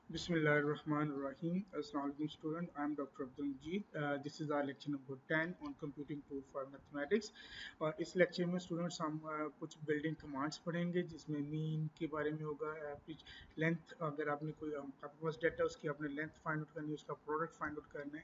Bismillahirrahmanirrahim. Assalamualaikum student. I am Dr. Abdul Majid. This is our lecture number 10 on computing tool for mathematics. और इस lecture में students हम कुछ building commands पढ़ेंगे जिसमें mean के बारे में होगा, एवरेज, लेंथ। अगर आपने कोई आपके पास डाटा उसकी आपने लेंथ फाइंड आउट करनी है, उसका प्रोडक्ट फाइंड आउट करना है।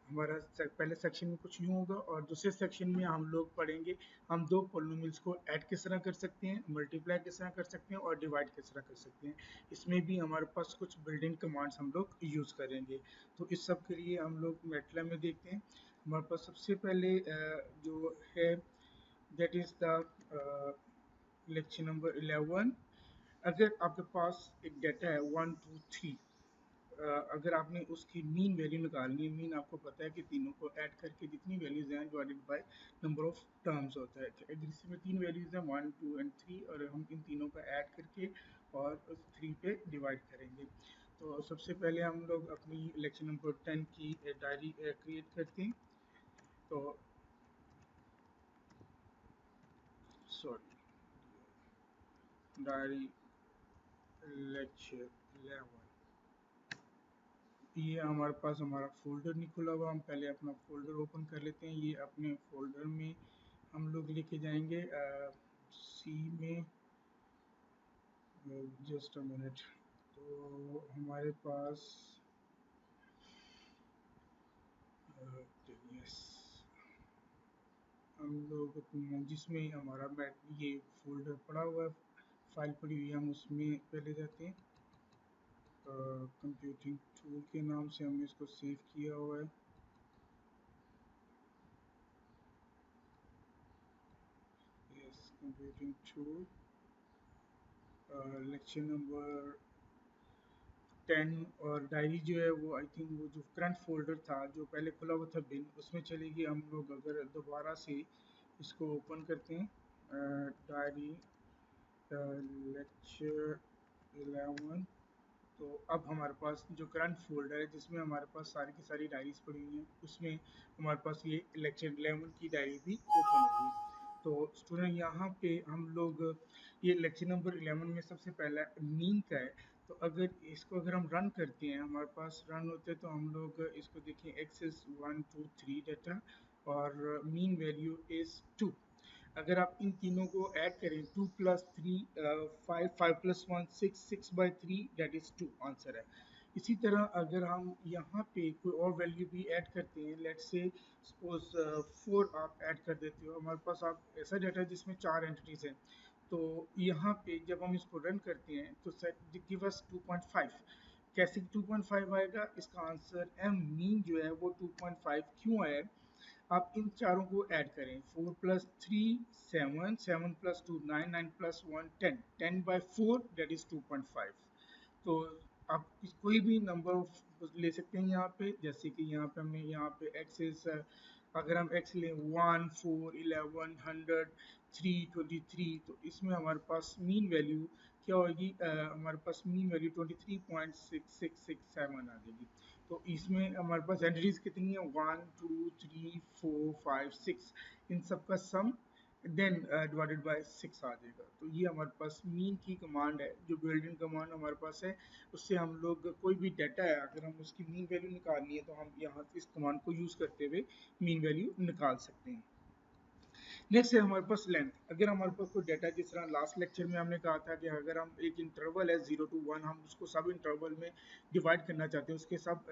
हमारा पहले सेक्शन में कुछ यूँ होगा और दूसरे सेक्शन में हम लोग पढ़ेंगे हम दो पोलिनोमियल्स को ऐड किस तरह कर सकते हैं, मल्टीप्लाई किस तरह कर सकते हैं और डिवाइड किस तरह कर सकते हैं। इसमें भी हमारे पास कुछ बिल्डिंग कमांड्स हम लोग यूज़ करेंगे। तो इस सब के लिए हम लोग मैटलैब में देखते हैं। हमारे पास सबसे पहले जो है that is the lecture number 11। अगर आपके पास एक डाटा है 1 2 3, अगर आपने उसकी मीन वैल्यू निकालनी है, मीन आपको पता है कि तीनों को ऐड करके जितनी वैल्यूज हैं divided by number of terms होता है। अगर इसमें तीन वैल्यूज हैं 1 2 एंड 3 और हम इन तीनों का ऐड करके और उस 3 पे डिवाइड करेंगे। तो सबसे पहले हम लोग अपनी लेक्चर नंबर 10 की डायरी क्रिएट करते हैं। तो सॉरी, डायरी लेक्चर 11, ये हमारे पास हमारा फोल्डर नहीं खुला हुआ। हम पहले अपना फोल्डर ओपन कर लेते हैं। ये अपने फोल्डर में हम लोग लेके जाएंगे सी में। Just a minute. तो हमारे पास यस, हम लोग जिसमें हमारा ये फोल्डर पड़ा हुआ है, फाइल पड़ी हुई है, हम उसमें पहले जाते हैं। कंप्यूटिंग टूल के नाम से हमने इसको सेव किया हुआ है। Yes, computing tool, lecture number 10। और डायरी जो है वो आई थिंक वो जो करंट फोल्डर था जो पहले खुला हुआ था बिन, उसमें चलेगी। हम लोग अगर दोबारा से इसको ओपन करते हैं, डायरी लेक्चर 11, तो अब हमारे पास जो करंट फोल्डर है जिसमें हमारे पास सारी की सारी डायरीज पड़ी हुई हैं, उसमें हमारे पास ये लेक्चर 11 की डायरी भी ओपन होगी। तो स्टूडेंट यहाँ पे हम लोग ये लेक्चर नंबर 11 में सबसे पहला मीन का है। तो अगर हम रन करते हैं, हमारे पास रन होते हैं, तो हम लोग इसको देखें, एक्सेस 1 2 3 डाटा और मीन वैल्यू इज 2। अगर आप इन तीनों को ऐड करें, 2 + 3 5, 5 + 1 6, 6/3 दैट इज 2 आंसर है। इसी तरह अगर हम यहाँ पे कोई और वैल्यू भी ऐड करते हैं, लेट्स से सपोज 4 आप ऐड कर देते हो, हमारे पास आप ऐसा डाटा है जिसमें 4 एंटिटीज हैं। तो यहाँ पे जब हम इसको रन करते हैं तो सेट गिव अस 2.5। कैसे 2.5 आएगा, इसका आंसर एम मीन जो है वो 2.5 क्यों आया। आप इन चारों को ऐड करें, 4 + 3 7, 7 + 2 9, 9 + 1 10, 10/4 दैट इज 2.5। तो आप कोई भी नंबर ले सकते हैं यहाँ पे, जैसे कि यहाँ पे हमने यहाँ पे एक्सेस, अगर हम एक्स लें 1 4 11 100 3 23, तो इसमें हमारे पास मीन वैल्यू क्या होगी, हमारे पास मीन वैल्यू 23.6667 आ जाएगी। तो इसमें हमारे पास एंट्रीज कितनी है, 1 2 3 4 5 6, इन सब का सम देन डिवाइडेड बाय 6 आ जाएगा। तो ये हमारे पास मीन की कमांड है, जो बिल्ट इन कमांड हमारे पास है। उससे हम लोग कोई भी डाटा है, अगर हम उसकी मीन वैल्यू निकालनी है तो हम यहाँ इस कमांड को यूज करते हुए मीन वैल्यू निकाल सकते हैं। नेक्स्ट है हमारे पास लेंथ। अगर हमारे पास कोई डाटा, जिस तरह लास्ट लेक्चर में हमने कहा था कि अगर हम एक इंटरवल है 0 to 1, हम उसको सब इंटरवल में डिवाइड करना चाहते हैं, उसके सब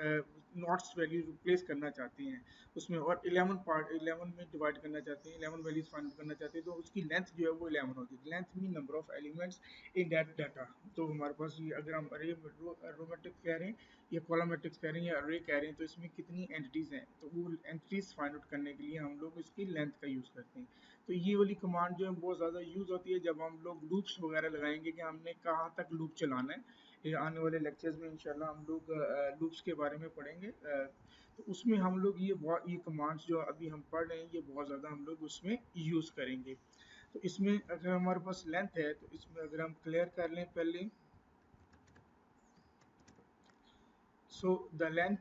नॉट्स वैल्यू रिप्लेस करना चाहते हैं उसमें, और 11 में डिवाइड करना चाहते हैं, 11 वैल्यूज फाइंड करना चाहते हैं, तो उसकी लेंथ जो है वो 11 होगी। Length mean number of elements in that data. तो हमारे पास ये अगर हम अरे रो मैट्रिक्स कह रहे हैं या कॉलम मैट्रिक्स कह रहे हैं या अरे कह रहे हैं, तो इसमें कितनी एंटिटीज हैं, तो वो एंटिटीज फाइंड आउट करने के लिए हम लोग इसकी लेंथ का यूज करते हैं। तो ये वाली कमांड जो है बहुत ज़्यादा यूज़ होती है जब हम लोग लूप्स वगैरह लगाएंगे कि हमने कहाँ तक लूप चलाना है। ये आने वाले लेक्चर्स में इंशाल्लाह हम लोग लूप्स के बारे में पढ़ेंगे। तो उसमें हम लोग ये कमांड्स जो अभी हम पढ़ रहे हैं, ये बहुत ज़्यादा हम लोग उसमें यूज़ करेंगे। तो इसमें अगर हमारे पास लेंथ है, तो इसमें अगर हम क्लियर कर लें पहले, so the length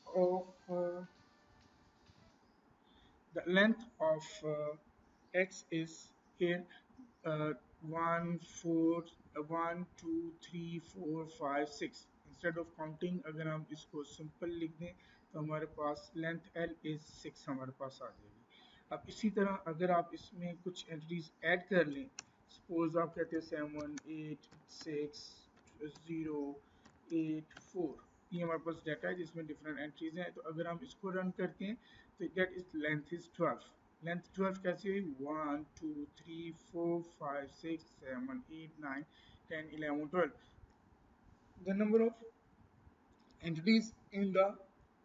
of the length of x is here, 1 4 1 2 3 4 5 6, instead of counting अगर हम इसको सिंपल लिख दें तो हमारे पास लेंथ एल इज 6 हमारे पास आ जाएगी। अब इसी तरह अगर आप इसमें कुछ एंट्रीज ऐड कर लें, सपोज आप कहते हैं 7 8 6 0 8 4, ये हमारे पास डाटा है जिसमें डिफरेंट एंट्रीज हैं। तो अगर हम इसको रन करते हैं तो that is length is 12। Length 12 कैसे हुई? 1 2 3 4 5 6 7 8 9 10 11 12, the number of entities in the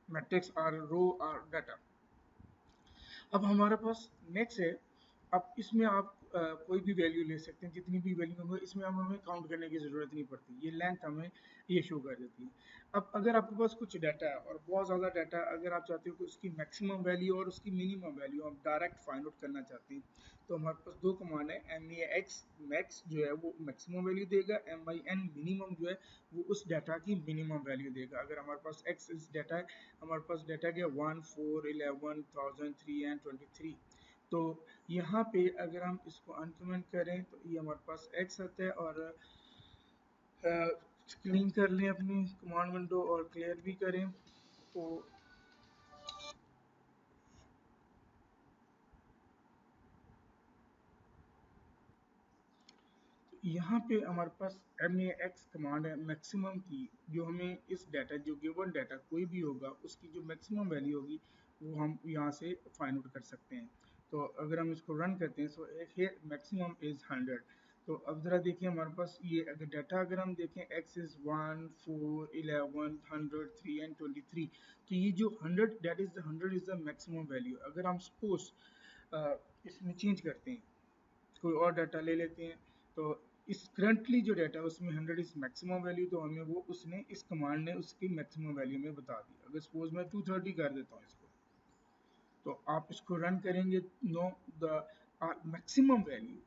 matrix or row or data। अब हमारे पास नेक्स्ट है, अब इसमें आप कोई भी वैल्यू ले सकते हैं, जितनी भी वैल्यू होंगे इसमें अब हमें काउंट करने की ज़रूरत नहीं पड़ती, ये लेंथ हमें ये शो कर देती है। अब अगर आपके पास कुछ डाटा है और बहुत ज़्यादा डाटा, अगर आप चाहते हो कि उसकी मैक्सिमम वैल्यू और उसकी मिनिमम वैल्यू आप डायरेक्ट फाइंड आउट करना चाहते हैं, तो हमारे पास दो कमांड है, max मैक्स जो है वो मैक्सिमम वैल्यू देगा, min मिनिमम जो है वो उस डाटा की मिनिमम वैल्यू देगा। अगर हमारे पास x इस डाटा है, हमारे पास डाटा क्या 1 4 11 1000 3 and 23, तो यहाँ पे अगर हम इसको अनकमेंट करें तो ये हमारे पास x आता है। और क्लीन कर लें अपनी कमांड विंडो और क्लियर भी करें तो यहाँ पे हमारे पास max कमांड है मैक्सिमम की, जो हमें इस डाटा, जो गिवन डाटा कोई भी होगा उसकी जो मैक्सिमम वैल्यू होगी वो हम यहाँ से फाइंड आउट कर सकते हैं। तो अगर हम इसको रन करते हैं, सो हियर मैक्सिमम इज 100। तो अब ज़रा देखिए हमारे पास ये अगर डाटा अगर हम देखें x इज़ 1 4 11 100 3 and 23, तो ये जो 100 that is the 100 is the maximum value. अगर हम सपोज इसमें चेंज करते हैं, कोई और डाटा ले लेते हैं, तो इस करंटली जो डाटा है उसमें 100 इज मैक्सिमम वैल्यू, तो हमें वो उसने इस कमांड ने उसकी मैक्सिमम वैल्यू में बता दी। अगर सपोज मैं 230 कर देता हूँ इसको, तो आप इसको रन करेंगे, know the maximum value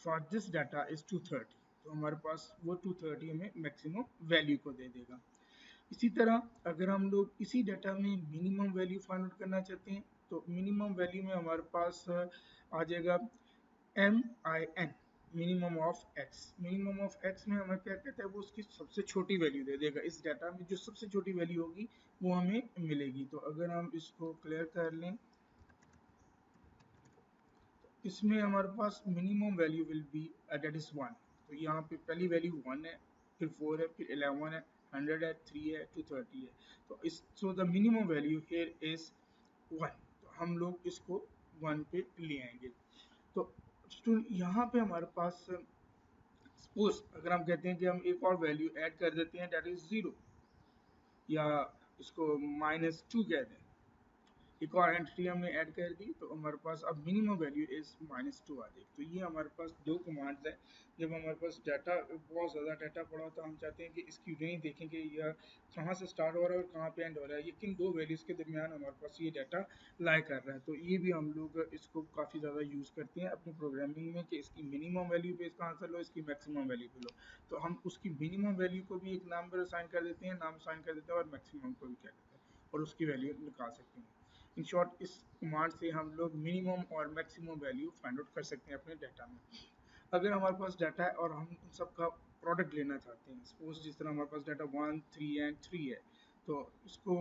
for this data is 230, तो हमारे पास वो 230 हमें मैक्सिमम वैल्यू को दे देगा। इसी तरह अगर हम लोग इसी डाटा में मिनिमम वैल्यू फाइंड आउट करना चाहते हैं, तो मिनिमम वैल्यू में हमारे पास आ जाएगा min minimum of x। Minimum of x में हमें क्या कहता है, वो उसकी सबसे छोटी वैल्यू दे देगा, इस डाटा में जो सबसे छोटी वैल्यू होगी वो हमें मिलेगी। तो अगर हम इसको क्लियर कर लें, इसमें हमारे पास minimum value will be that is 1। तो यहाँ पे पहली वैल्यू 1 है, फिर 4 है, फिर 11 है, 100 है, 3 है, 230 है। तो इस so the minimum value here is 1, तो हम लोग इसको 1 पे ले आएंगे। तो यहाँ पे हमारे पास सपोज अगर हम कहते हैं कि हम एक और वैल्यू ऐड कर देते हैं दैट इज 0, या इसको -2 कह दें, एक और एंट्री हमने ऐड कर दी, तो हमारे पास अब मिनिमम वैल्यू इज -2 आ जाएगी। तो ये हमारे पास दो कमांड्स हैं। जब हमारे पास डाटा बहुत ज़्यादा डाटा पड़ा होता है, हम चाहते हैं कि इसकी रेंज देखें कि यह कहाँ से स्टार्ट हो रहा है और कहाँ पे एंड हो रहा है, ये किन दो वैल्यूज़ के दरमियान हमारे पास ये डाटा लाई कर रहा है। तो ये भी हम लोग इसको काफ़ी ज़्यादा यूज़ करते हैं अपनी प्रोग्रामिंग में कि इसकी मिनिमम वैल्यू पे इसका आंसर लो, इसकी मैक्सिमम वैल्यू पे लो। तो हम उसकी मिनिमम वैल्यू को भी एक नाम पर असाइन कर देते हैं, नाम असाइन कर देते हैं, और मैक्सिमम को भी कह देते हैं और उसकी वैल्यू निकाल सकते हैं। इन शॉर्ट इस कमांड से हम लोग मिनिमम और मैक्सिमम वैल्यू फाइंड आउट कर सकते हैं अपने डाटा में। अगर हमारे पास डाटा है और हम उन सब का प्रोडक्ट लेना चाहते हैं, सपोज जिस तरह हमारे पास डाटा 1 3 and 3 है, तो इसको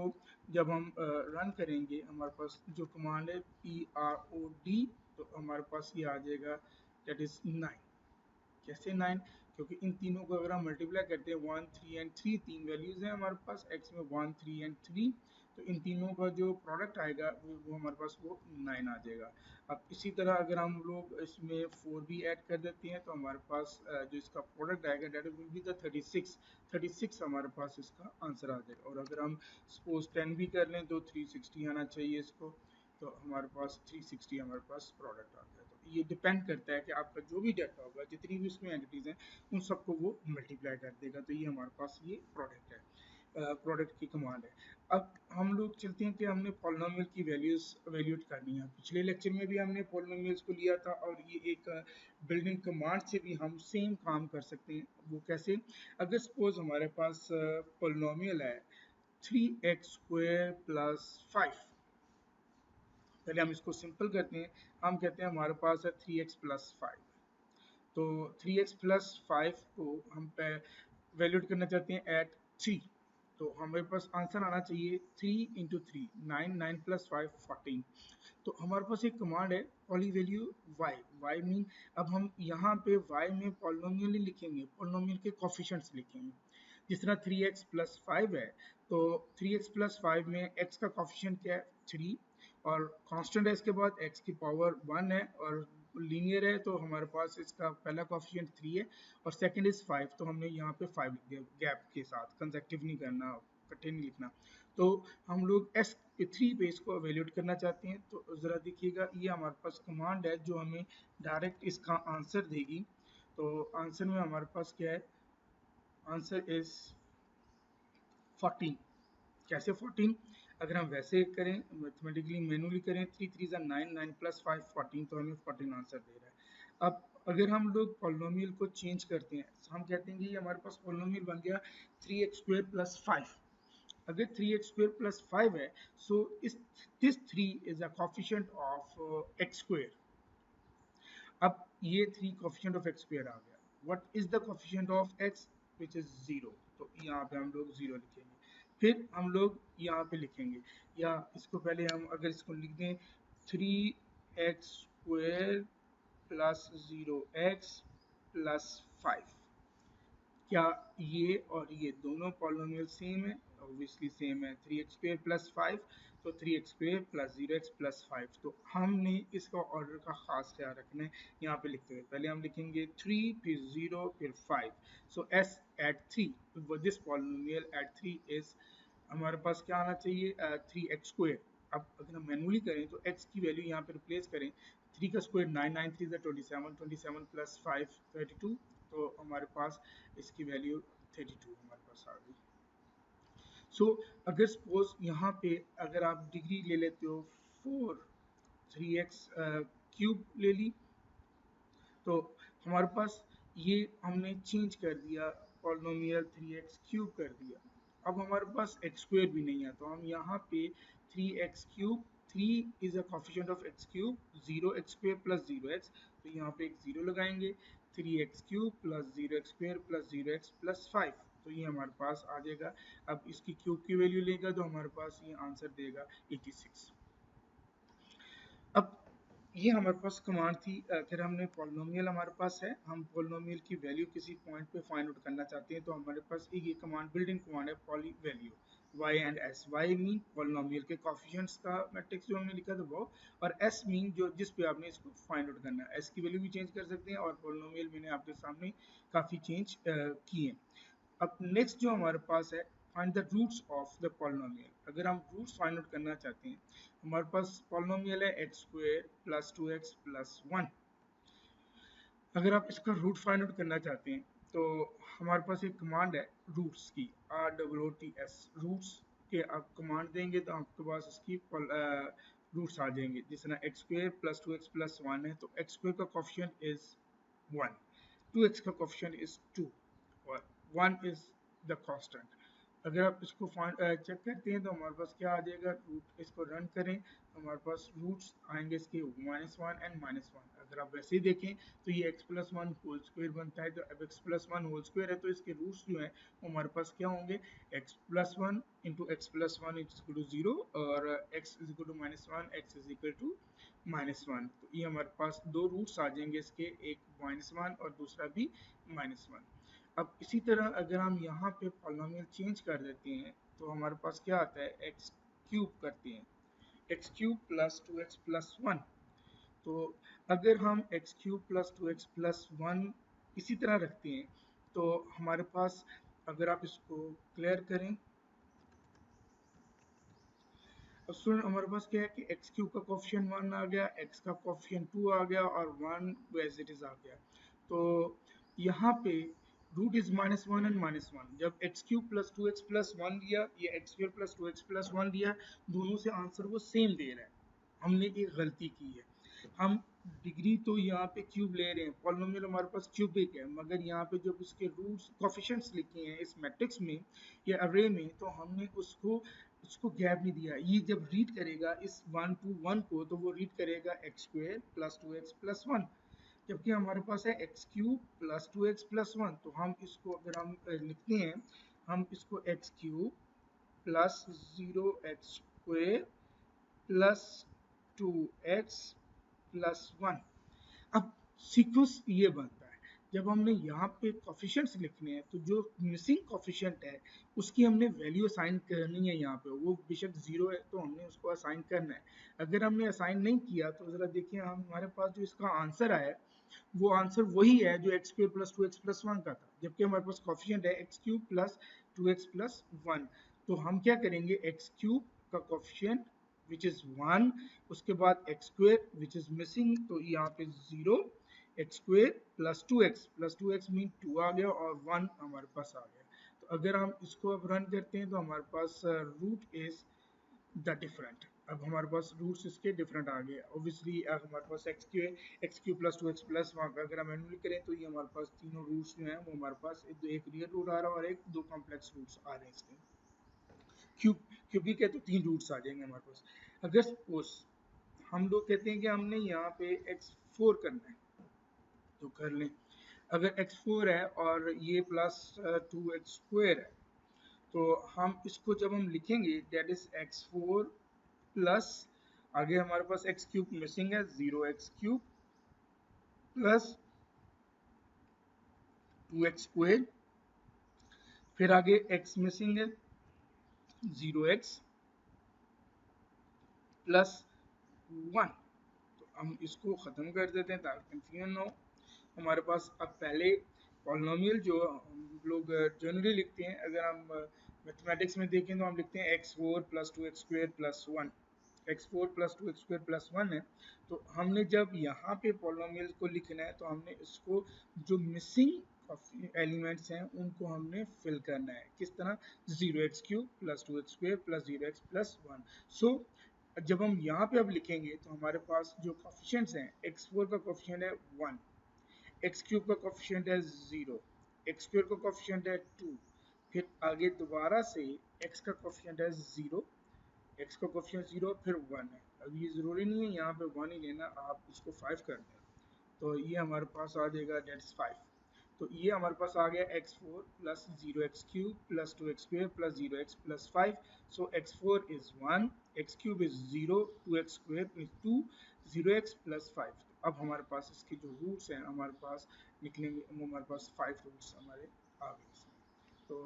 जब हम रन करेंगे, हमारे पास जो कमांड है prod, तो हमारे पास ये आ जाएगा दैट इज 9। कैसे 9? क्योंकि इन तीनों को अगर हम मल्टीप्लाई करते हैं 1 3 and 3, तीन वैल्यूज हैं हमारे पास x में 1 3 and 3, तो इन तीनों का जो प्रोडक्ट आएगा वो हमारे पास वो 9 आ जाएगा। अब इसी तरह अगर हम लोग इसमें 4 भी ऐड कर देते हैं, तो हमारे पास जो इसका प्रोडक्ट आएगा दैट विल बी द 36 हमारे पास इसका आंसर आ जाएगा। और अगर हम सपोज 10 भी कर लें तो 360 आना चाहिए इसको, तो हमारे पास 360 हमारे पास प्रोडक्ट आ गया। तो ये डिपेंड करता है कि आपका जो भी डाटा होगा, जितनी भी उसमें एंटिटीज हैं, उन सबको वो मल्टीप्लाई कर देगा। तो ये हमारे पास ये प्रोडक्ट है, प्रोडक्ट की कमांड है। अब हम लोग चलते हैं कि हमने पॉलिनोमियल की वैल्यूज वैल्यूट करनी है। पिछले लेक्चर में भी हमने पॉलिनोमियल्स को लिया था, और ये एक बिल्डिंग कमांड से भी हम सेम काम कर सकते हैं। वो कैसे? अगर सपोज हमारे पास पॉलिनोमियल है 3x² + 5, पहले हम इसको सिंपल करते हैं। हम कहते हैं हमारे पास है 3x + 5, तो 3x + 5 को हम वैल्यूट करना चाहते हैं एट 3। तो हमारे पास आंसर आना चाहिए 3 इंटू 3 9 9 प्लस 5 14। तो हमारे पास एक कमांड है poly value y y mean अब हम यहाँ पे y में पॉलिनोमियल नहीं लिखेंगे, पॉलिनोमियल के कोफिशिएंट्स लिखेंगे। जिस तरह 3x प्लस 5 है तो 3x प्लस 5 में x का कोफिशिएंट क्या है 3 और कांस्टेंट है, इसके बाद x की पावर 1 है और लीनियर है तो हमारे पास इसका पहला कोफिशिएंट 3 है और सेकंड इज 5, तो हमने यहाँ पे 5 लिख दिया गैप के साथ, कंसेक्टिव नहीं करना, इकट्ठे नहीं लिखना। तो हम लोग एस 3 पे इसको एवेल्यूएट करना चाहते हैं, तो ज़रा देखिएगा ये हमारे पास कमांड है जो हमें डायरेक्ट इसका आंसर देगी। तो आंसर में हमारे पास क्या है, आंसर इज 14। कैसे 14? अगर हम वैसे करें मैथमेटिकली मैनुअली करें 3 3 9 9 प्लस 5 14, तो हमें 14 आंसर दे रहा है। अब अगर हम लोग पॉलिनोमियल को चेंज करते हैं, हम कहते हैं कि हमारे पास पॉलिनोमियल बन गया 3x² प्लस 5। अगर 3x² प्लस 5 है सो इस this 3 is a coefficient of x²। अब ये 3 कोफिशिएंट ऑफ x² आ गया। What is the coefficient of x which is 0, तो यहाँ पे हम लोग 0 लिखेंगे। फिर हम लोग यहाँ पे लिखेंगे, या इसको पहले हम अगर इसको लिख दें 3x² प्लस 0x प्लस 5, क्या ये और ये दोनों पॉलिनोमियल सेम है? ऑब्वियसली सेम है। 3x² प्लस 5 तो 3x² प्लस 0x प्लस 5। तो हमने इसका ऑर्डर का खास ख्याल रखना है यहाँ पे लिखते हुए। पहले हम लिखेंगे 3 फिर 0 फिर 5। So s at 3, this polynomial at 3 is, हमारे पास क्या आना चाहिए 3x²। अब अगर हम मैनुअली करें तो x की वैल्यू यहाँ पे रिप्लेस करें, 3 का स्क्वायर 9 9 3 27 27 प्लस 5 32, तो हमारे पास इसकी वैल्यू 32 हमारे पास आ गई। सो अगर सपोज यहाँ पे अगर आप डिग्री ले लेते हो 4 3x³ ले ली, तो हमारे पास ये हमने चेंज कर दिया, पॉलिनोमियल 3x³ कर दिया। अब हमारे पास x² भी नहीं है, तो हम यहाँ पे 3x³, 3 is a coefficient of x³ 0x² plus 0x, तो यहाँ पे एक 0 लगाएंगे। 3x³ plus 0x² plus 0x plus 5, तो ये हमारे पास आ जाएगा। अब इसकी क्यूब की वैल्यू लेगा तो हमारे पास ये आंसर देगा 86। अब ये हमारे पास कमांड थी। अगर हमने पॉलिनोमियल हमारे पास है, हम पॉलिनोमियल की वैल्यू किसी पॉइंट पे फाइंड आउट करना चाहते हैं, तो हमारे पास एक ये कमांड बिल्ट इन कमांड है poly value y and s। y mean polynomial के कोफिशिएंट्स का मैट्रिक्स जो हमने लिखा था वो, और s मीन जो जिस पे आपने इसको फाइंड आउट करना है। s की वैल्यू भी चेंज कर सकते हैं और पॉलिनोमियल मैंने आपके सामने काफ़ी चेंज किए। अब नेक्स्ट जो हमारे पास है find the roots of the polynomial. अगर हम रूट्स फाइंड आउट करना चाहते हैं, हमारे पास पॉलिनोमियल है x² प्लस 2x प्लस 1। अगर आप इसका रूट फाइंड आउट करना चाहते हैं तो हमारे पास एक कमांड है रूट्स की, ROOTS। रूट्स के आप कमांड देंगे तो आपके पास इसकी रूट्स आ जाएंगे। जिस तरह x² प्लस 2x प्लस 1 है तो x² का कोफिशिएंट इज 1, 2x का कोफिशिएंट इज 2 और 1 इज द कांस्टेंट। अगर आप इसको चेक करते हैं तो हमारे पास क्या आ जाएगा, रूट इसको रन करें तो हमारे पास रूट्स आएंगे इसके -1 एंड -1। अगर आप वैसे ही देखें तो ये x प्लस 1 होल स्क्वायर बनता है, तो अब x प्लस 1 होल स्क्वायर है तो इसके रूट्स जो हैं वो हमारे पास क्या होंगे, x plus 1 into x plus 1 is equal to 0 और x is equal to -1, x is equal to -1। तो ये हमारे पास दो रूट्स आ जाएंगे इसके, एक -1 और दूसरा भी -1। अब इसी तरह अगर हम यहाँ पे पॉलिनोमियल चेंज कर देते हैं तो हमारे पास क्या आता है, x³ करते हैं, x³ प्लस 2x प्लस 1। तो अगर हम x³ प्लस 2x प्लस 1 इसी तरह रखते हैं तो हमारे पास, अगर आप इसको क्लियर करें, अब स्टूडेंट हमारे पास क्या है कि x³ का कोफिशिएंट 1 आ गया, x का कोफिशिएंट 2 आ गया और 1 एज इट इज आ गया। तो यहाँ पे रूट इज -1 एंड -1। जब x³ प्लस 2x प्लस 1 लिया या x² प्लस 2x प्लस 1 लिया, दोनों से आंसर वो सेम दे रहा है। हमने एक गलती की है, हम डिग्री तो यहाँ पे क्यूब ले रहे हैं, पॉलिनोमियल हमारे पास क्यूबिक है, मगर यहाँ पे जब उसके रूट्स कोफिशिएंट्स लिखे हैं इस मैट्रिक्स में या अरे में, तो हमने उसको गैप नहीं दिया। ये जब रीड करेगा इस 1 to 1 को तो वो रीड करेगा x² प्लस 2x प्लस 1, जबकि हमारे पास है x³ प्लस 2x प्लस 1। तो हम इसको अगर हम लिखते हैं, हम इसको x³ plus 0x² plus 2x plus 1। अब सीक्वेंस ये बनता है, जब हमने यहाँ पे कोफिशिएंट्स लिखने हैं तो जो मिसिंग कोफिशिएंट है उसकी हमने वैल्यू असाइन करनी है। यहाँ पे वो बेशक 0 है तो हमने उसको असाइन करना है। अगर हमने असाइन नहीं किया तो जरा देखिए हमारे पास जो इसका आंसर आया वो आंसर वही है जो x³ प्लस 2x प्लस 1 का था, जबकि हमारे पास कोफिशिएंट है x³ प्लस 2x प्लस 1। तो हम क्या करेंगे, x³ का कोफिशिएंट विच इज 1, उसके बाद x² विच इज मिसिंग, तो यहाँ पे 0, x² प्लस 2x मीन 2 आ गया और 1 हमारे पास आ गया। तो अगर हम इसको अब रन करते हैं तो हमारे पास रूट इज द डिफरेंट। अब हमारे पास रूट्स इसके डिफरेंट आ गए। ऑब्वियसली हमारे पास x³ प्लस 2x प्लस 1 का अगर हम मैन्युअली करें तो ये हमारे पास तीनों रूट्स जो हैं वो हमारे पास एक रियल रूट आ रहा है और एक दो कॉम्प्लेक्स रूट्स आ रहे हैं इसके। क्योंकि क्या, तो 3 रूट्स आ जाएंगे हमारे पास। अगर सपोज हम लोग कहते हैं कि हमने यहाँ पे x4 करना है तो कर लें। अगर x4 है और ये प्लस 2x² है तो हम इसको जब हम लिखेंगे दैट इज x4 प्लस, आगे हमारे पास x³ मिसिंग है 0x³ प्लस 2x², फिर आगे x मिसिंग है 0x प्लस 1। तो हम इसको ख़त्म कर देते हैं ताकि कंफ्यूजन ना हो। हमारे पास अब पहले पॉलिनोमियल जो हम लोग जनरली लिखते हैं, अगर हम मैथमेटिक्स में देखें तो हम लिखते हैं x4 plus 2x² plus 1। x4 plus 2x² plus 1 है। तो हमने जब यहाँ पे पॉलिनोमियल को लिखना है तो हमने इसको जो मिसिंग एलिमेंट्स हैं उनको हमने फिल करना है। किस तरह, 0x³ plus 2x² plus 0x plus 1। सो जब हम यहाँ पे अब लिखेंगे तो हमारे पास जो कोफिशिएंट्स हैं, x4 का कोफिशिएंट है 1, x³ का कोफिशिएंट है 0, x² का कोफिशिएंट है 2, फिर आगे दोबारा से x का कोफिशिएंट है 0, x का कोफिशिएंट 0 फिर 1 है। अब ये ज़रूरी नहीं है यहाँ पे 1 ही लेना, आप इसको 5 कर दें तो ये हमारे पास आ जाएगा डेट्स 5। तो ये हमारे पास आ गया x4 plus 0x³ plus 2x² plus 0x plus 5। So x4 is 1, x³ is 0, 2x² is 2, 0x plus 5। अब हमारे पास इसके जो रूट्स हैं हमारे पास निकलेंगे, हमारे पास 5 रूट्स हमारे आ गए। तो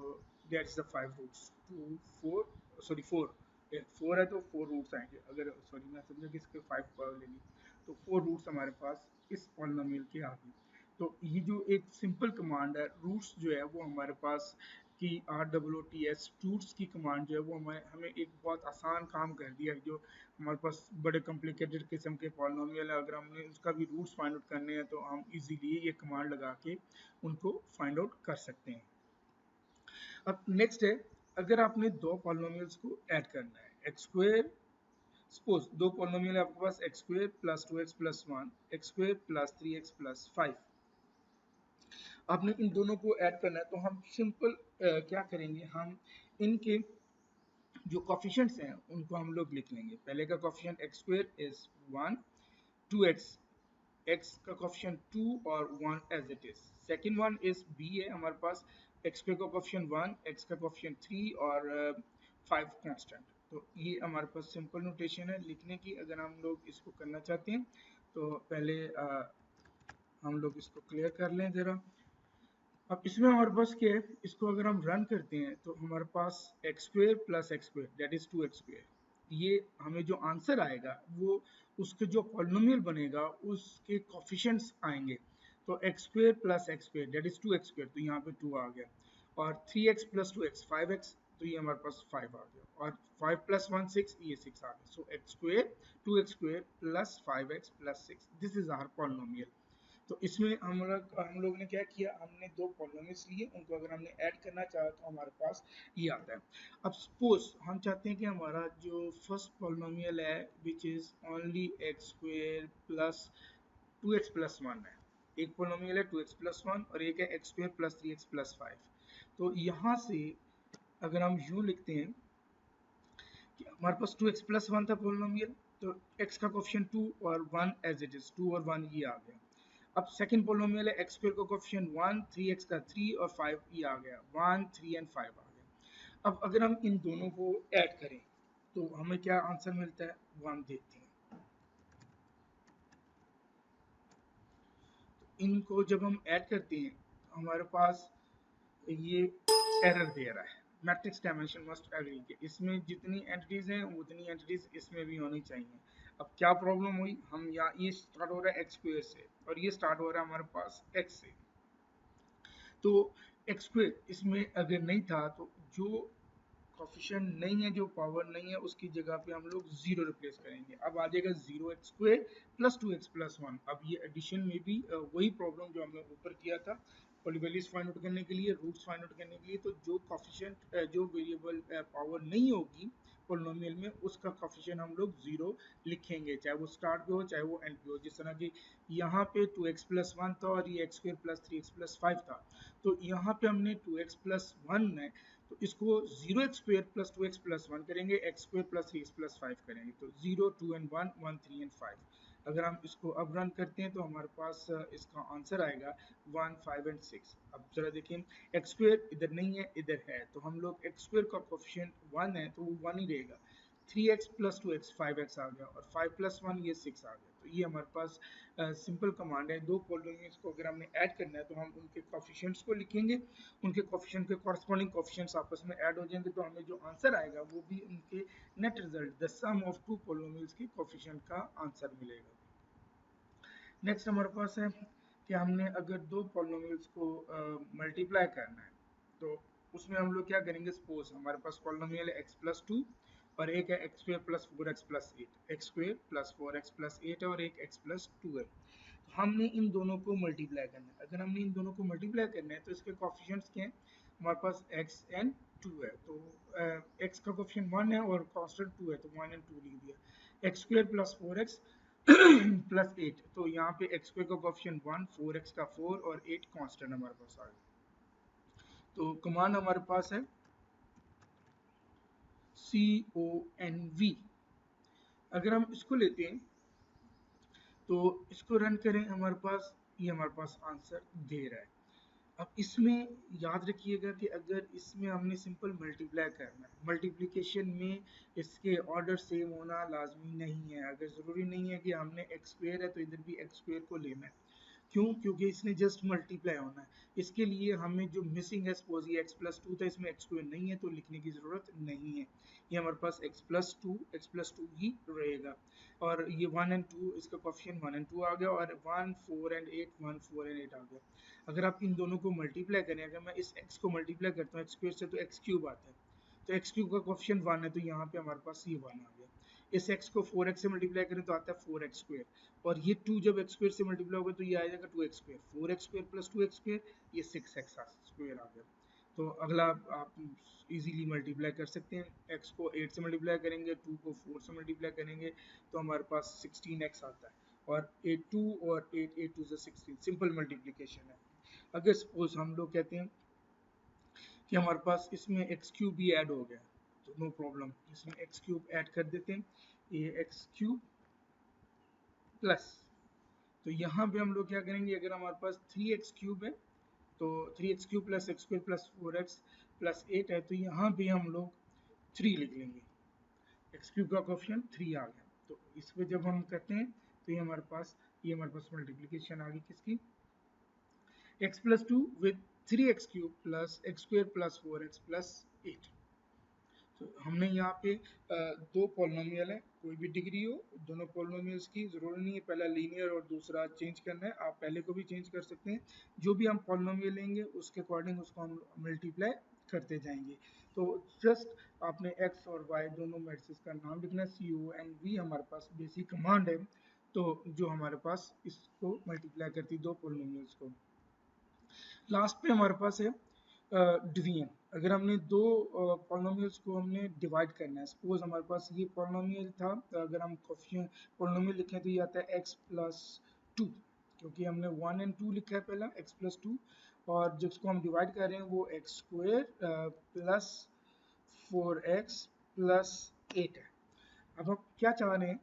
दैट्स द 5 रूट्स, 2 4 सॉरी 4 है तो 4 रूट्स आएंगे। अगर सॉरी मैं समझा कि इसके 5 ले ली तो 4 रूट्स हमारे पास इस पॉलिनोमियल के आ गए। तो ये जो एक सिंपल कमांड है रूट्स जो है वो हमारे पास की RWTS रूट्स की कमांड जो है वो हमें एक बहुत आसान काम कर दिया। जो हमारे पास बड़े कॉम्प्लिकेटेड किस्म के पॉलिनोमियल है, अगर हमने उसका भी रूट्स फाइंड आउट करने हैं तो हम इजीली ये कमांड लगा के उनको फाइंड आउट कर सकते हैं। अब नेक्स्ट है, अगर आपने दो पॉलिनोमियल्स को ऐड करना है, x², सपोज दो पॉलिनोमियल है आपके पास x² plus 2x plus 1, x² plus 3x plus 5, आपने इन दोनों को ऐड करना है तो हम सिंपल क्या करेंगे, हम इनके जो कोफिशिएंट्स हैं उनको हम लोग लिख लेंगे। पहले का coefficient x² is 1, 2x, x का कोफिशिएंट 2 और 1 as it is. Second one is b है हमारे पास, x² का कोफिशिएंट 1, x का कोफिशिएंट 3 और 5 कांस्टेंट। तो ये हमारे पास सिंपल नोटेशन है लिखने की। अगर हम लोग इसको करना चाहते हैं तो पहले हम लोग इसको क्लियर कर लें जरा। अब इसमें हमारे पास क्या है, इसको अगर हम रन करते हैं तो हमारे पास x² plus x² that is 2x², ये हमें जो आंसर आएगा वो उसके जो पॉलिनोमियल बनेगा उसके कोफिशिएंट्स आएंगे। तो x² plus x² that is 2x², तो यहाँ पे 2 आ गया, और 3x प्लस 2x 5x, तो ये हमारे पास 5 आ गया, और 5 प्लस 1 6, ये 6 आ गया। So x² 2x² plus 5x plus 6, this is our polynomial. तो इसमें हम लोग ने क्या किया, हमने दो पॉलिनोमियल्स लिए, उनको अगर हमने ऐड करना चाहा तो हमारे पास ये आता है। अब सपोज हम चाहते हैं कि हमारा जो फर्स्ट पॉलिनोमियल है which is only x² plus 2x plus 1 है, एक पॉलिनोमियल है 2x प्लस 1 और एक है x² प्लस 3x प्लस 5। तो यहाँ से अगर हम यूँ लिखते हैं कि हमारे पास 2x प्लस 1 था पॉलिनोमियल, तो x का कोफिशिएंट 2 और 1 एज इट इज, 2 और 1 ये आ गया। अब सेकंड पॉलिनोमियल है x² का कोफिशिएंट 1, 3x का 3 और 5 ये आ गया, 1 3 एंड 5 आ गया। अब अगर हम इन दोनों को ऐड करें तो हमें क्या आंसर मिलता है वो हम देखते हैं। इनको जब हम ऐड करते हैं हमारे पास ये एरर दे रहा है, मैट्रिक्स डायमेंशन मस्ट एग्री के इसमें जितनी एंटिटीज हैं उतनी एंटिटीज इसमें भी होनी चाहिए। अब क्या प्रॉब्लम हुई, हम यहाँ ये स्टार्ट हो रहा है एक्स स्क्वायर से और ये स्टार्ट हो रहा है हमारे पास एक्स से, तो एक्स स्क्वायर इसमें अगर नहीं था तो जो कोफिशिएंट नहीं है, जो पावर नहीं है, उसकी जगह पे हम लोग जीरो रिप्लेस करेंगे। अब आ जाएगा zero x square plus two x plus one. अब ये एडिशन में भी वही प्रॉब्लम जो हमने ऊपर किया था, पॉलीवैल्यूज फाइंड आउट करने के लिए, रूट्स फाइंड आउट करने के लिए, तो जो कोफिशिएंट जो वेरिएबल पावर नहीं होगी पोलिनोमियल में उसका कोफिशिएंट हम लोग जीरो लिखेंगे, चाहे वो स्टार्ट पे हो चाहे वो एंड पे हो। जिस तरह की यहाँ पे टू एक्स प्लस वन था और ये x square plus three x plus five था, तो यहाँ पे हमने टू एक्स प्लस वन है तो इसको zero x square plus two x plus one करेंगे, x square plus three x plus five करेंगे, तो zero two and one, one three and five. अगर हम इसको अब रन करते हैं तो हमारे पास इसका आंसर आएगा वन फाइव एंड सिक्स। अब जरा देखें, एक्स स्क्वायर इधर नहीं है इधर है, तो हम लोग एक्स स्क्वायर का कोफिशिएंट वन है तो वो वन ही रहेगा। Three x plus two x five x आ गया और फाइव प्लस वन ये सिक्स आ गया। तो ये हमारे पास सिंपल कमांड है। दो पॉलिनोमियल्स को अगर हमने ऐड करना है तो हम उनके कोफिशिएंट्स को लिखेंगे, उनके कोफिशिएंट के कॉरस्पॉन्डिंग कोफिशिएंट्स आपस में ऐड हो जाएंगे, तो हमें जो आंसर आएगा वो भी उनके net result the sum of two polynomials की कोफिशिएंट का आंसर मिलेगा। नेक्स्ट हमारे पास है कि हमने अगर दो पॉलिनोमियल्स को मल्टीप्लाई करना है तो उसमें हम लोग क्या करेंगे, सपोज हमारे पास पॉलिनोमियल है एक्स प्लस टू और एक है x square plus four x plus eight, x square plus four x plus eight है और एक एक्स प्लस टू है। तो हमने इन दोनों को मल्टीप्लाई करना है। अगर हमने इन दोनों को मल्टीप्लाई करना है तो इसके कोफिशिएंट्स क्या हैं, हमारे पास x एंड 2 है, तो x का कोफिशिएंट 1 है और कांस्टेंट 2 है तो 1 एंड 2 लिख दिया। x square plus 4x plus 8, तो यहाँ पे x स्क्वायर का कोफिशिएंट 1, 4x का 4 और 8 कांस्टेंट हमारे पास आ गया। तो कमांड हमारे पास है CONV। अगर हम इसको लेते हैं तो इसको रन करें, हमारे पास ये हमारे पास आंसर दे रहा है। अब इसमें याद रखिएगा कि अगर इसमें हमने सिंपल मल्टीप्लाई करना है, मल्टीप्लिकेशन में इसके ऑर्डर सेम होना लाजमी नहीं है। अगर ज़रूरी नहीं है कि हमने एक्स स्क्वायर है तो इधर भी एक्स स्क्वायर को लेना है, क्यों, क्योंकि इसने जस्ट मल्टीप्लाई होना है। इसके लिए हमें जो मिसिंग है, सपोज ये एक्स प्लस टू था इसमें एक्स स्क्वायर नहीं है तो लिखने की ज़रूरत नहीं है, ये हमारे पास एक्स प्लस टू ही रहेगा। और ये वन एंड टू, इसका कोफिशिएंट वन एंड टू आ गया और one four and eight, one four and eight आ गया। अगर आप इन दोनों को मल्टीप्लाई करें, अगर मैं इस x को मल्टीप्लाई करता हूँ एक्स स्क्वायर से तो एक्स क्यूब आता है, तो एक्स क्यूब का कोफिशिएंट वन है तो यहाँ पे हमारे पास ये वन आ गया। इस x को 4x से मल्टीप्लाई करें तो आता है 4x स्क्वायर, और ये 2 जब x स्क्वायर से मल्टीप्लाई होगा तो ये आ जाएगा 2x square, 4x square plus 2x square, ये 6x स्क्वायर आ गया। तो अगला आप इजीली मल्टीप्लाई कर सकते हैं, x को 8 से मल्टीप्लाई करेंगे, 2 को 4 से मल्टीप्लाई करेंगे तो हमारे पास 16x आता है, और 8 2 और 8 8 2 से 16, सिंपल मल्टीप्लिकेशन है। अगर सपोज हम लोग कहते हैं कि हमारे पास इसमें एक्स क्यूब भी ऐड हो गया तो नो प्रॉब्लम, इसमें एक्स क्यूब ऐड कर देते हैं, ये एक्स क्यूब प्लस, तो यहाँ पे हम लोग क्या करेंगे, अगर हमारे पास 3x क्यूब है तो 3x cube plus x square plus 4x plus 8 है तो यहाँ पे हम लोग 3 लिख लेंगे, एक्स क्यूब का कोफिशिएंट 3 आ गया। तो इस पे जब हम करते हैं तो ये हमारे पास मल्टीप्लिकेशन आ गई किसकी, x plus two with 3x cube plus x square plus 4x plus 8। तो हमने यहाँ पे दो पॉलिनोमियल है, कोई भी डिग्री हो, दोनों पॉलिनोमियल्स की जरूरत नहीं है पहला लीनियर और दूसरा चेंज करना है, आप पहले को भी चेंज कर सकते हैं। जो भी हम पॉलिनोमियल लेंगे उसके अकॉर्डिंग उसको हम मल्टीप्लाई करते जाएंगे। तो जस्ट आपने x और y दोनों मैट्रिक्स का नाम लिखना है, CONV हमारे पास बेसिक कमांड है, तो जो हमारे पास इसको मल्टीप्लाई करती दो पॉलिनोमियल्स को। लास्ट पे हमारे पास है डिवीजन। अगर हमने दो पॉलिनोमियल्स को हमने डिवाइड करना है, सपोज हमारे पास ये पॉलिनोमियल था, तो अगर हम कोफिशिएंट पॉलिनोमियल लिखें तो ये आता है x प्लस टू, क्योंकि हमने 1 एंड 2 लिखा है पहला x प्लस टू, और जिसको हम डिवाइड कर रहे हैं वो x square plus 4x plus 8 है। अब हम क्या चाह रहे हैं,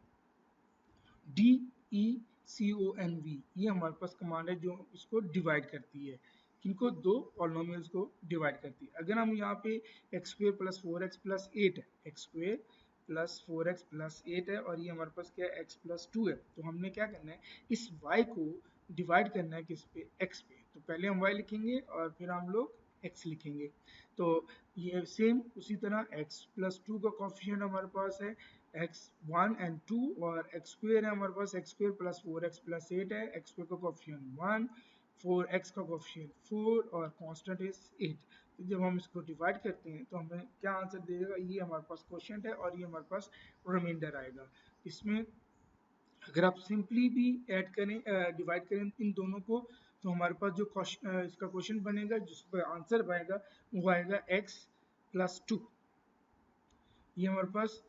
DECONV, ये हमारे पास कमांड है जो इसको डिवाइड करती है। किनको दो पॉलिनोमियल्स को डिवाइड करती है। अगर हम यहाँ पे x square plus 4x plus 8 है, x square plus 4x plus 8 है और ये हमारे पास क्या है x प्लस 2 है, तो हमने क्या करना है इस y को डिवाइड करना है किस पे, x पे। तो पहले हम y लिखेंगे और फिर हम लोग x लिखेंगे। तो ये सेम उसी तरह x प्लस 2 का कोफिशिएंट हमारे पास है x1 एंड 2 और x स्क्वेयर है हमारे पास x square plus 4x plus 8 है, x स्क्वेयर का कोफिशिएंट 1, 4x का कोफिशिएंट 4 और कांस्टेंट इज 8। तो जब हम इसको डिवाइड करते हैं तो हमें क्या आंसर देगा, ये हमारे पास क्वोशिएंट है और ये हमारे पास रिमाइंडर आएगा। इसमें अगर आप सिंपली भी ऐड करें डिवाइड करें इन दोनों को, तो हमारे पास जो इसका क्वेश्चन बनेगा जिस पर आंसर बनेगा वो आएगा x प्लस 2। ये हमारे पास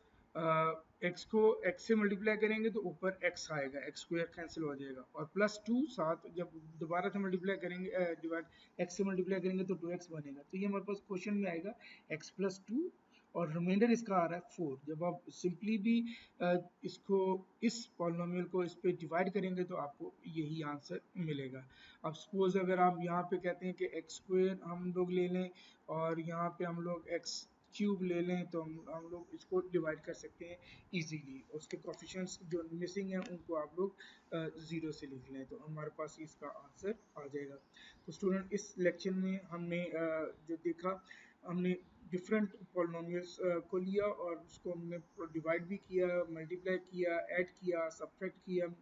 x को x से मल्टीप्लाई करेंगे तो ऊपर x आएगा, x स्क्वायर कैंसिल हो जाएगा और प्लस 2 साथ जब दोबारा से मल्टीप्लाई करेंगे डिवाइड x से मल्टीप्लाई करेंगे तो 2x बनेगा। तो ये हमारे पास क्वेश्चन में आएगा x प्लस 2 और रिमाइंडर इसका आ रहा है 4। जब आप सिंपली भी इसको इस पॉलिनोमियल को इस पे डिवाइड करेंगे तो आपको यही आंसर मिलेगा। अब सपोज अगर आप यहाँ पे कहते हैं कि x स्क्वायर हम लोग ले लें और यहाँ पे हम लोग x क्यूब ले लें, तो हम लोग इसको डिवाइड कर सकते हैं इजीली। उसके कोफिशिएंट्स जो मिसिंग हैं उनको आप लोग 0 से लिख लें तो हमारे पास इसका आंसर आ जाएगा। तो स्टूडेंट इस लेक्चर में हमने जो देखा, हमने डिफरेंट पॉलिनोमियल्स को लिया और उसको हमने डिवाइड भी किया, मल्टीप्लाई किया, ऐड किया, सब्ट्रैक्ट किया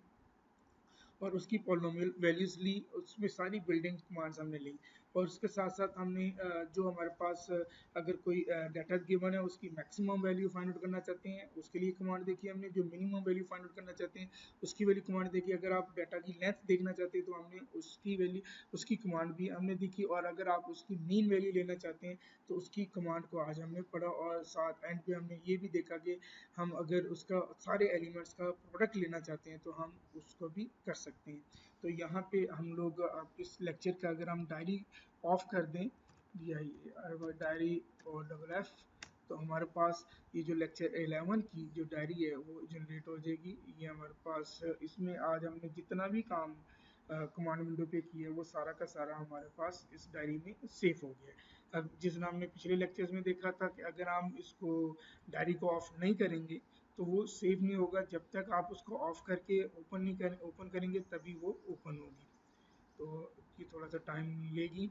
और उसकी पॉलिनोमियल वैल्यूज ली, उसमें सारी बिल्डिंग कमांड्स हमने ली। और उसके साथ साथ हमने जो हमारे पास अगर कोई डाटा गिवन है उसकी मैक्सिमम वैल्यू फाइंड आउट करना चाहते हैं उसके लिए कमांड देखी हमने, जो मिनिमम वैल्यू फाइंड आउट करना चाहते हैं उसकी वैल्यू कमांड देखी, अगर आप डाटा की लेंथ देखना चाहते हैं तो हमने उसकी वैल्यू उसकी कमांड भी हमने देखी, और अगर आप उसकी मीन वैल्यू लेना चाहते हैं तो उसकी कमांड को आज हमने पढ़ा। और साथ एंड पे हमने ये भी देखा कि हम अगर उसका सारे एलिमेंट्स का प्रोडक्ट लेना चाहते हैं तो हम उसको भी कर सकते हैं। तो यहाँ पे हम लोग इस लेक्चर का अगर हम डायरी ऑफ कर दें, डायरी और डबल एफ, तो हमारे पास ये जो लेक्चर 11 की जो डायरी है वो जनरेट हो जाएगी। ये हमारे पास इसमें आज हमने जितना भी काम कमांड विंडो पे किया है वो सारा का सारा हमारे पास इस डायरी में सेव हो गया है। अब जिस तरह हमने पिछले लेक्चर्स में देखा था कि अगर हम इसको डायरी को ऑफ नहीं करेंगे तो वो सेव नहीं होगा, जब तक आप उसको ऑफ करके ओपन करेंगे तभी वो ओपन होगी। तो ये थोड़ा सा टाइम लेगी।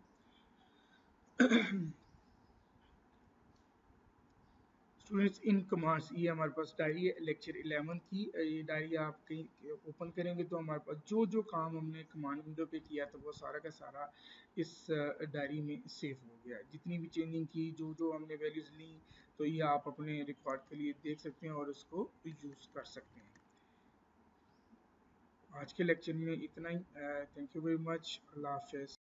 स्टूडेंट्स इन कमांड्स, ये हमारे पास डायरी है लेक्चर 11 की। ये डायरी आप कहीं ओपन करेंगे तो हमारे पास जो जो काम हमने कमांड विंडो पे किया था वो सारा का सारा इस डायरी में सेव हो गया है। जितनी भी चेंजिंग की, जो जो हमने वैल्यूज ली, तो ये आप अपने रिकॉर्ड के लिए देख सकते हैं और उसको यूज़ कर सकते हैं। आज के लेक्चर में इतना ही। Thank you very much. Allah हाफिज़।